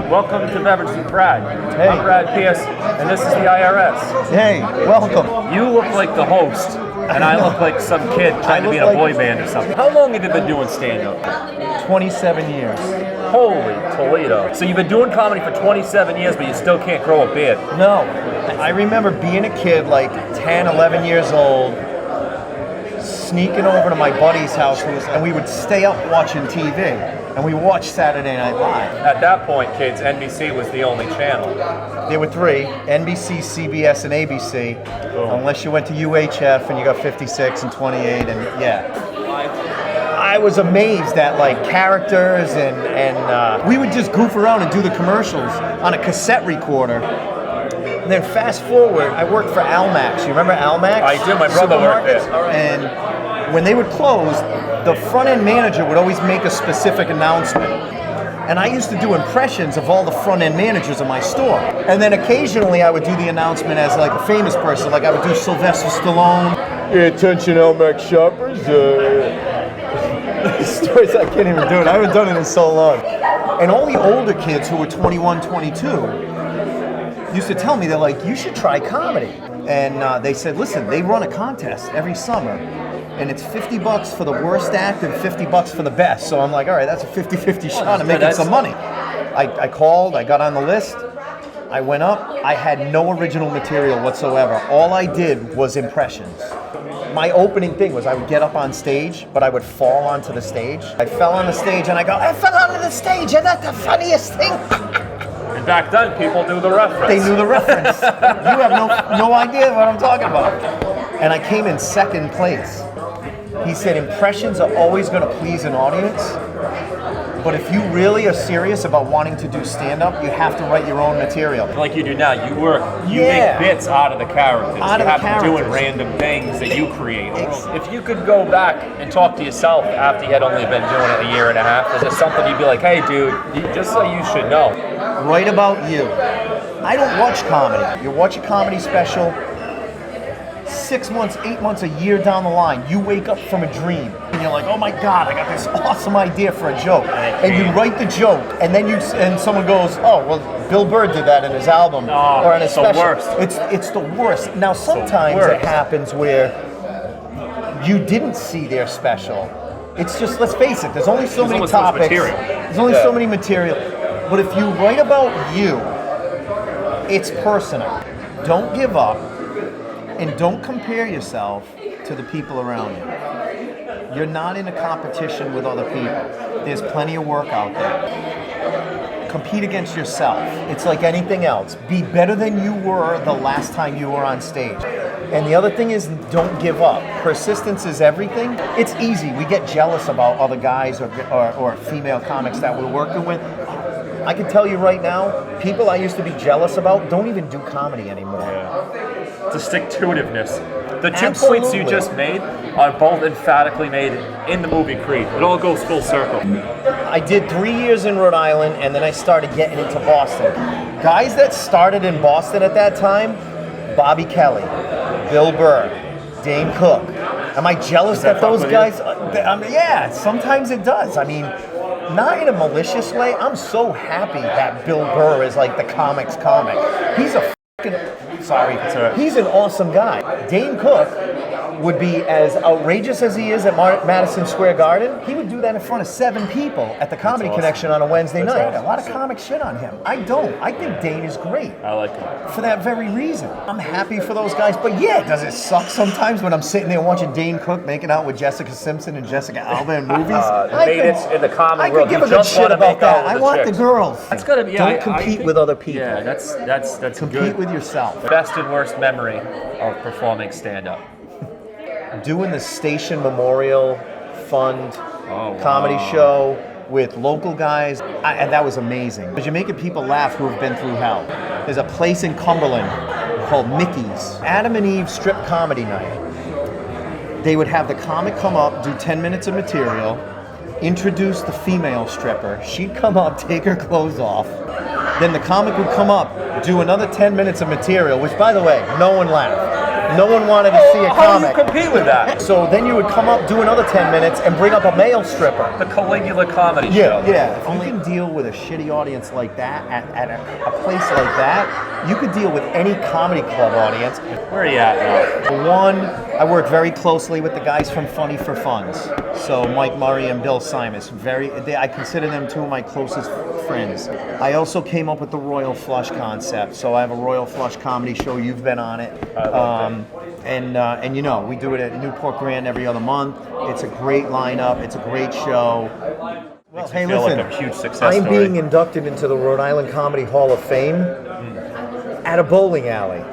Welcome to Beverages with Brad. Hey. I'm Brad Pierce, and this is the IRS. Hey, welcome. You look like the host, and I look like some kid trying to be in a boy band or something. How long have you been doing stand-up? 27 years. Holy Toledo. So you've been doing comedy for 27 years, but you still can't grow a beard. No. I remember being a kid, like 10, 11 years old, sneaking over to my buddy's house, and we would stay up watching TV. And we watched Saturday Night Live. At that point, kids, NBC was the only channel. There were three, NBC, CBS, and ABC. Boom. Unless you went to UHF and you got 56 and 28, and yeah. I was amazed at like characters and we would just goof around and do the commercials on a cassette recorder. And then fast forward, I worked for Almax. You remember Almax? I do, my brother worked there. And when they would close, the front-end manager would always make a specific announcement. And I used to do impressions of all the front-end managers of my store. And then occasionally I would do the announcement as like a famous person, like I would do Sylvester Stallone. Hey, attention Almax shoppers. Stories I can't even do it. I haven't done it in so long. And all the older kids who were 21, 22 used to tell me, they're like, you should try comedy. And they said, listen, they run a contest every summer. And it's $50 for the worst act and $50 for the best. So I'm like, all right, that's a 50-50 shot of making some money. I called, I got on the list, I went up, I had no original material whatsoever. All I did was impressions. My opening thing was I would get up on stage, but I would fall onto the stage. I fell on the stage and I go, I fell onto the stage, and that's the funniest thing. And back then, people knew the reference. They knew the reference. You have no idea what I'm talking about. And I came in second place. He said, impressions are always going to please an audience, but if you really are serious about wanting to do stand-up, you have to write your own material. Like you do now, you make bits out of the characters. You have to doing random things that you create. If you could go back and talk to yourself after you had only been doing it a year and a half, is there something you'd be like, hey dude, just so you should know? Write about you. I don't watch comedy. You watch a comedy special, 6 months, 8 months, a year down the line, you wake up from a dream and you're like, oh my God, I got this awesome idea for a joke. And you write the joke, and then someone goes, oh, well, Bill Burr did that in his album or in his special. The worst. It's the worst. Now, sometimes it happens where you didn't see their special. It's just, let's face it, there's only so many topics. There's only so many material. But if you write about you, it's personal. Don't give up. And don't compare yourself to the people around you. You're not in a competition with other people. There's plenty of work out there. Compete against yourself. It's like anything else. Be better than you were the last time you were on stage. And the other thing is, don't give up. Persistence is everything. It's easy. We get jealous about other guys or female comics that we're working with. I can tell you right now, people I used to be jealous about don't even do comedy anymore. Yeah. The stick-to-itiveness. The 2 points you just made are both emphatically made in the movie Creed. It all goes full circle. I did 3 years in Rhode Island, and then I started getting into Boston. Guys that started in Boston at that time, Bobby Kelly, Bill Burr, Dane Cook. Am I jealous that those guys? Yeah, sometimes it does. I mean, not in a malicious way. I'm so happy that Bill Burr is like the comics comic. He's a he's an awesome guy. Dane Cook would be as outrageous as he is at Madison Square Garden. He would do that in front of 7 people at the Comedy Connection on a Wednesday night. Awesome. A lot of comics shit on him. I don't. I think Dane is great. I like him. For that very reason. I'm happy for those guys. But yeah, does it suck sometimes when I'm sitting there watching Dane Cook making out with Jessica Simpson and Jessica Alba in movies? In the comedy world. I could give a good shit about that. I want the girls. That's gotta be. Don't compete with other people. Yeah, that's compete with yourself. Best and worst memory of performing stand-up. Doing the Station Memorial Fund comedy show with local guys, and that was amazing. Because you're making people laugh who have been through hell. There's a place in Cumberland called Mickey's. Adam and Eve strip comedy night. They would have the comic come up, do 10 minutes of material, introduce the female stripper. She'd come up, take her clothes off. Then the comic would come up, do another 10 minutes of material, which, by the way, no one laughed. No one wanted to see a How do comic. you compete with that? So then you would come up, do another 10 minutes, and bring up a male stripper. The Caligula comedy show. Yeah. If you can deal with a shitty audience like that at a place like that, you could deal with any comedy club audience. Where are you at now? One, I work very closely with the guys from Funny for Funds. So Mike Murray and Bill Simus. I consider them two of my closest friends. I also came up with the Royal Flush concept. So I have a Royal Flush comedy show. You've been on it. I love it. And you know, we do it at Newport Grand every other month. It's a great lineup. It's a great show. Well, hey, feel listen, like a huge success I'm story. being inducted into the Rhode Island Comedy Hall of Fame at a bowling alley.